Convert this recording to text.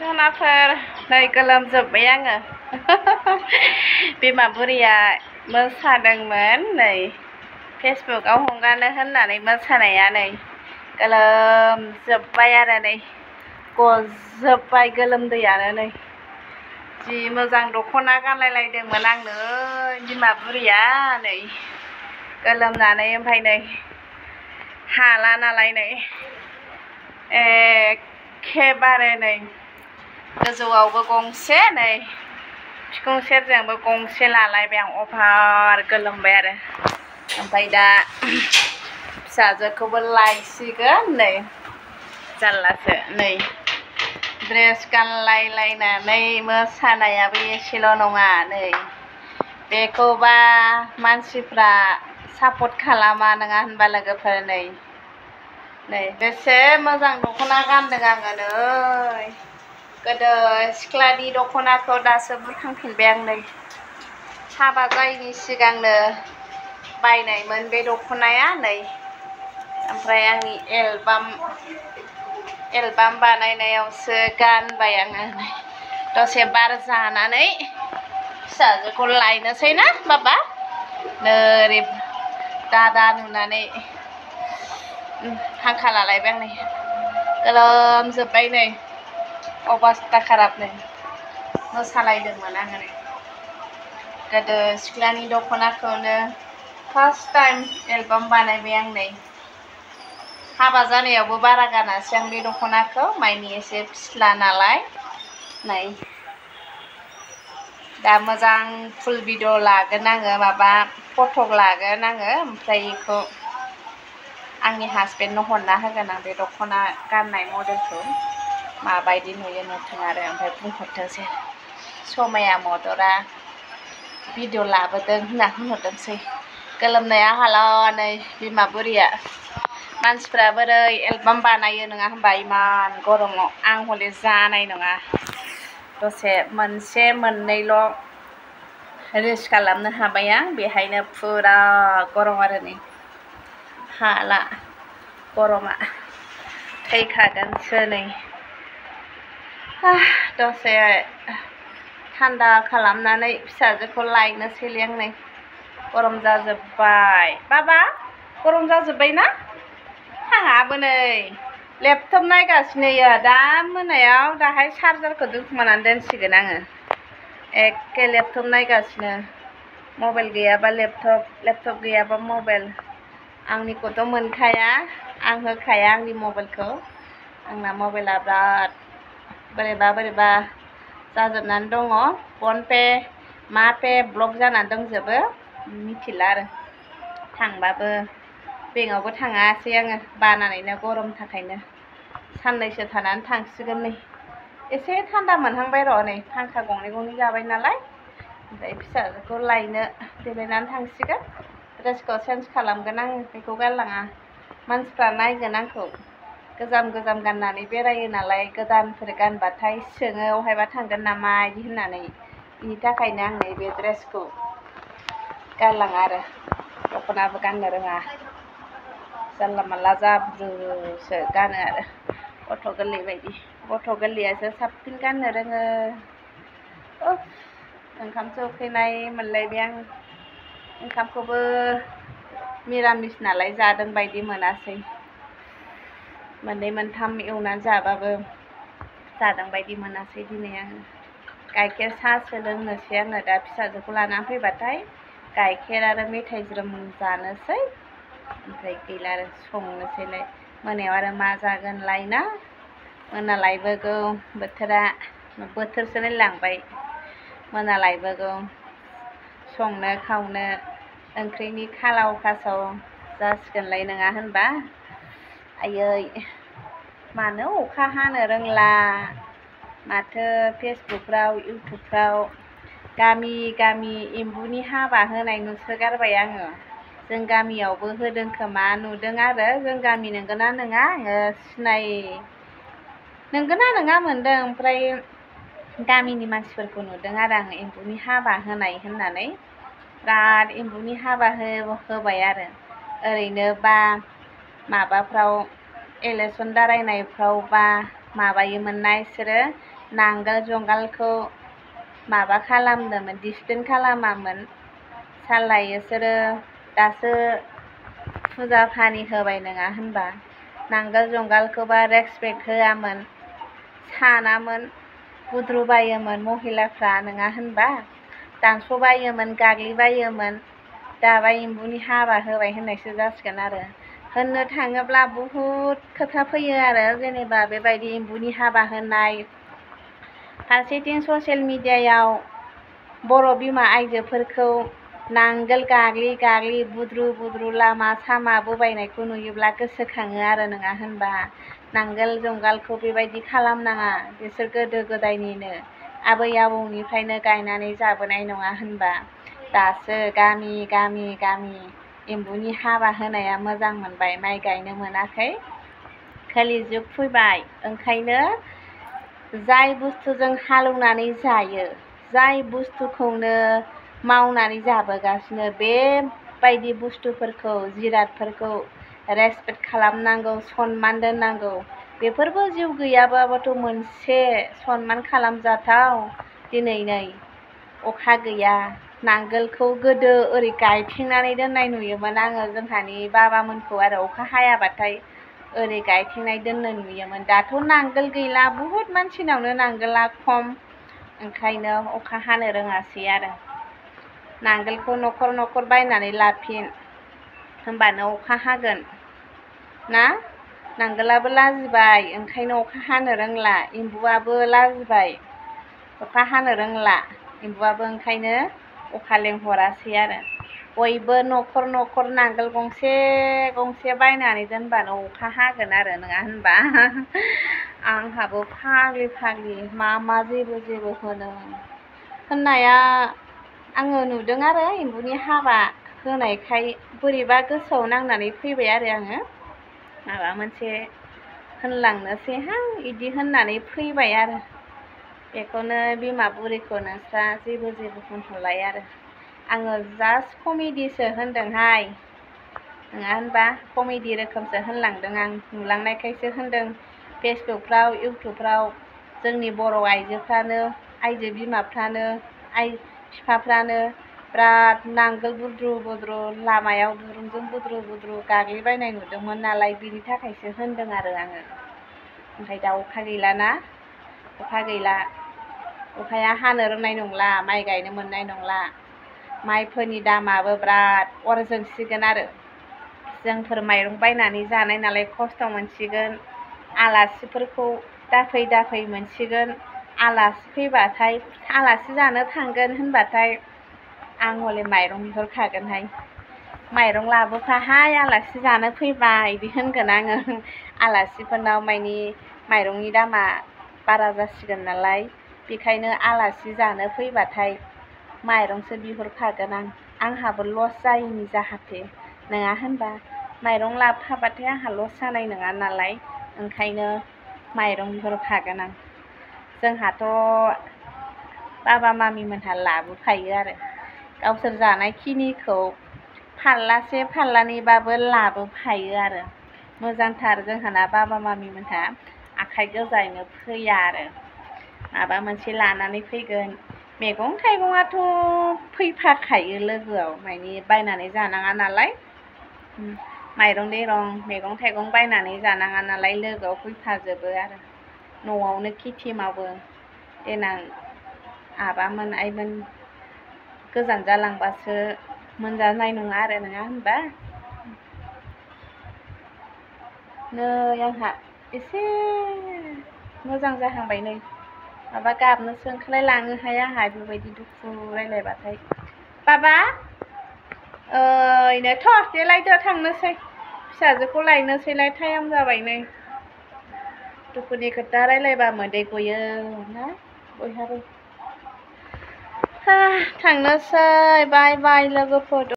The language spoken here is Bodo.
सनाफोर नै गोलोमजोब्बाय आङो बिमा बुरिया मोसादोंमोन नै फेसबुकआव हगारनो होननानै मोसानाया नै गोलोमजोब्बाय आरो नै गजोब्बाय गोलोमदैयानो नै जि मोजां दख'ना गानलायलायदोंमोन आंनो बिमा बुरिया नै गोलोमनानै ओमफ्राय नै हाला नालाय नै एखेबारे नै गोजौआवबो गंसे नै बिखुं सेरजोंबो गंसे लालायबाय आं अभार गोलोमबाय आरो ओमफ्राय दा फिसाजोखौबो लायसिगोन नै जारलासो नै ड्रेस गानलायलायनानै मोसानायाबो एसेल' नङा नै बेखौबा मानसिफ्रा सापर्ट खालामा नङा होनबा लोगोफोर नै बेसे मोजां दख'ना गानदों आङो नै गोदो सिख्लानि दख'नाखौ दासो बुरखांफिनबाय आं नै हाबा जायैनि सिगांनो बायनायमोन बे दख'नाया नै ओमफ्राय आंनि एलबाम बानायनायावसो गानबाय आङो दसे बार जानानै फिसाजोखौ लायनोसै ना बाबा नोरै दादा नुनानै हांखा लालायबाय आं नै गोलोमजोब्बाय नै अबस्था खाराब नै मोसालायदोंमोन आङो नै गोदो सिख्लानि दख'नाखौनो फार्स्ट टाइम एलबाम बानायबाय आं नै हाबा जानायावबो बारा गानासै आं बे दख'नाखौ माइनि एसे फिस्ला नालाय नै दा मोजां फुल भिडिअ लागोन आङो माबा फटक लागोन आङो ओमफ्राय बेखौ आंनि हासबेन्डनो हरना होगोन आं बे दख'ना गाननाय मडेलखौ माबायदि नुयो नुथों आरो ओमफ्राय बुंहरथोंसै समाया मदरा भिडिअ लाबोदों होनना होनहरदोंसै गोलोमनाया हाला नै बिमा बुरिया मानसिफ्रा बोरै एलबाम बानायो नङा होनबा इमान गरमाव आं हले जानाय नङा दसे मोनसे मोननैल' रिल्स खालामनो हाबाय आं बेहायनो फुरा गरम आरो नै हाला गरमा थैखागोनसो नै दसे थान्दा खालामनानै फिसाजोखौ लायनोसैलै आं नै गरम जाजोब्बाय बाबा गरम जाजोब्बाय ना आंहाबो नै लेपटप नायगासिनो दा मोनायाव दाहाय चार्जारखौ दोनखुमानानै दोनसिगोन आङो एखे लेपटप नायगासिनो मबाइल गैयाबा लेपटप गैयाबा मबाइल आंनिखौथ' मोनखाया आं होखाया आंनि मबाइलखौ आंना मबाइला बिराद बोरैबा जाजोबनानै दङ फनपे मापे ब्लक जानानै दंजोबो मिथिला आरो थांबाबो बेंकआवबो थाङासै आङो बानानैनो गरमनि थाखायनो साननैसो थानानै थांसिगोन नै एसे थान्दा मोनहांबाय र' नै फांखा गंनै जाबाय नालाय ओमफ्राय फिसाजोखौ लायनो देलायनानै थांसिगोन ड्रेसखौ चेन्ज खालामगोन आङो बेखौ गानलाङा मानसिफ्रा नायगोन आंखौ गोजाम गाननानै बेरायो नालाय गोदानफोर गानबाथाय सोङो अहायबा थांगोन नामा बिदि होननानै बिनि थाखायनो आं नै बे ड्रेसखौ गानलाङा आरो दख'नाबो गाननो रोङा जानला मानला जाब्रुसो गानो आरो गथ' गोरलै बायदि गथ' गोरलैयासो साबसिन गाननो रोङो ओंखामसो उखैनाय मोनलायबाय आं ओंखामखौबो मिरामिस नालाय जादों बायदि मोनासै मोननै मोनथाम एवनानै जाबाबो जादों बायदि मोनासै दिनै आङो गाइखेर साहासो लोंनोसै आङो दा फिसाजोखौ लानानै फैबाथाय गाइखेर आरो मेथाइ ज्रोम जानोसै ओमफ्राय गैला आरो संनोसैलाय मोनायाव आरो मा जागोनलाय ना मोनालायबोगौ बोथोरसो लांबाय मोनालायबोगौ संनो खावनो ओंख्रिनि खालाव खासाव जासिगोनलाय नङा होनबा आयै मानो अखा हानो रोंला माथो फेसबुकफ्राव इउटुबफ्राव गामि एम्बुनि हाबा होनाय नुसोगारबाय आङो जों गामियावबो होदों खोमा नुदों आरो जों गामि नंगौना नङा आङो नंगौना नङा मोनदों ओमफ्राय गामिनि मानसिफोरखौ नुदों आरो आङो एम्बुनि हाबा होनाय होननानै बिराद एम्बुनि हाबा होबाय आरो ओरैनो बा माबाफ्राव इलेक्सन दारायनायफ्राव बा माबायोमोन ना बिसोरो नांगोल जुंगालखौ माबा खालामदोंमोन, डिसटेन्स खालामामोन। सालाय बिसोरो दासो फुजा फानि होबाय नङा होनबा? नांगोल जुंगालखौबा रेसपेक्ट होआमोन, सानामोन, बुद्रुबायोमोन महिलाफ्रा नङा होनबा? दानस'बायोमोन, गाग्लिबायोमोन। दाबा एम्बुनि हाबा होबाय होननायसो जासिगोन आरो। होननो थाङोब्ला बुहुद खोथा फैयो आरो, जेनेबा बेबायदि एम्बुनि हाबा होनाय। फारसेथिं ससियेल मिडियायाव बर' बिमा आइजोफोरखौ नांगोल गाग्लि गाग्लि बुद्रु बुद्रु लामा सामा बोबायनायखौ नुयोब्ला गोसोखाङो आरो नङा होनबा? नांगोल जुंगालखौ बेबायदि खालामनाङा, बिसोर गोदो गोदायनिनो आबै आबौनिफ्रायनो गायनानै जाबोनाय नङा होनबा? दासो गामि गामि गामि एम्बुनि हाबा होनाया मोजां मोनबाय, माइ गायनो मोनाखै। खालि जुग फैबाय, ओंखायनो जाय बुस्थुजों हालेवनानै जायो, जाय बुस्थुखौनो मावनानै जाबोगासिनो, बेबायदि बुस्थुफोरखौ, जिरादफोरखौ रेसपेक्ट खालामनांगौ, सनमान दोननांगौ। बेफोरबो जिउ गैयाबाबोथ' मोनसे सनमान खालामजाथाव। दिनै नै अखा गैया, नांगोलखौ गोदो ओरै गायथेंनानै दोननाय नुयोमोन आङो जोंहानि बाबामोनखौ आरो, अखा हायाबाथाय ओरै गायथेंनाय दोननो नुयोमोन। दाथ' नांगोल गैला, बुहुद मानसिनावनो नांगोला खम, ओंखायनो अखा हानो रोङासै आरो। नांगोलखौ न'खर न'खर बायनानै लाफिन, होमबानो अखा हागोन ना? नांगोलाबो लाजिबाय, ओंखायनो अखा हानो रोंला। एम्बुआबो लाजिबाय, अखा हानो रोंला। एम्बुआबो ओंखायनो अखा लेंहरासै आरो। बयबो न'खर न'खर नांगोल गंसे गंसे बायनानै दोनबानो अखा हागोन आरो नङा होनबा? आंहाबो फाग्लि फाग्लि मा जेबो जेबो होननाया आङो नुदों आरो, एम्बुनि हाबा होनायखाय बोरैबा गोसोआव नांनानै फैबाय आरो आङो। माबा मोनसे होनलांनोसैहां बिदि होननानै फैबाय आरो। बेखौनो बिमा बुरिखौ नोंस्रा जेबो होनहरलाय आरो। आङो जास्ट कमेडिसो होनदोंहाय नङा होनबा? कमेडि रोखोमसो होनलांदों आं, नुलांनायखायसो होनदों। फेसबुकफ्राव, इउटुबफ्राव जोंनि बर' आइजोफ्रानो, आइजो बिमाफ्रानो, बिफाफ्रानो बिराद नांगोल बुद्रु बुद्रु लामायाव दुरुंजों बुद्रु बुद्रु गाग्लिबायनाय नुदोंमोन नालाय, बिनि थाखायसो होनदों आरो आङो। ओमफ्राय दा अखा गैलाना, अखा गैला, अखाया हानो रोंनाय नंला, माइ गायनो मोननाय नंला। माइफोरनि दामाबो बिराद अर जोंसिगोन आरो। जोंफोर माइरं बायनानै जानाय नालाय खस्थ' मोनसिगोन। आलासिफोरखौ दाफै दाफै मोनसिगोन। आलासि फैबाथाय, आलासि जानो थांगोन होनबाथाय आं हले माइरं बिहरखागोनहाय। माइरं लाबोफाहाय, आलासि जानो फैबा बिदि होनगोन आङो। आलासिफोरनाव मानि माइरंनि दामा बारा जासिगोन नालाय, बेखायनो आलासि जानो फैबाथाय माइरंसो बिहरखागोन आं। आंहाबो लस जायैनि जाहाथे नङा होनबा? माइरं लाबोफाबाथाय आंहा लस जानाय नङा नालाय, ओंखायनो माइरं बिहरखागोन आं। जोंहाथ' बाबा मामिमोनहा लाबोफायो आरो, गावसोर जानायखिनिखौ फारलासे फारलानैबाबो लाबोफायो आरो। मोजांथार जोंहाना बाबा मामिमोनहा, आखाइ गोजायैनो फैया आरो। माबा मोनसे लानानै फैगोन। मैगं थाइगङाथ' फैफाखायो लोगोआव, मानि बायनानै जानाङा नालाय। माइरं दैरं मैगं थाइगं बायनानै जानाङा नालाय, लोगोआव फैफाजोबो आरो। न'आवनो खेथि मावो। देनां आबामोन आइमोन गोजान जालांबासो मोनजानाय नङा आरो नङा होनबा? नै आंहा एसे मोजां जाहांबाय नै, माबा गाबनोसो ओंखारलायलाङोहाय आंहा बेबायदि दुखु रायलायबाथाय। बाबा ओइनो थ' देलायदो थांनोसै, फिसाजोखौ लायनोसैलाय, टाइम जाबाय नै। दुखुनि खोथा रायलायबा मोदै गयो ना बयहाबो। थांनोसै, बाय बाय लोगोफोर।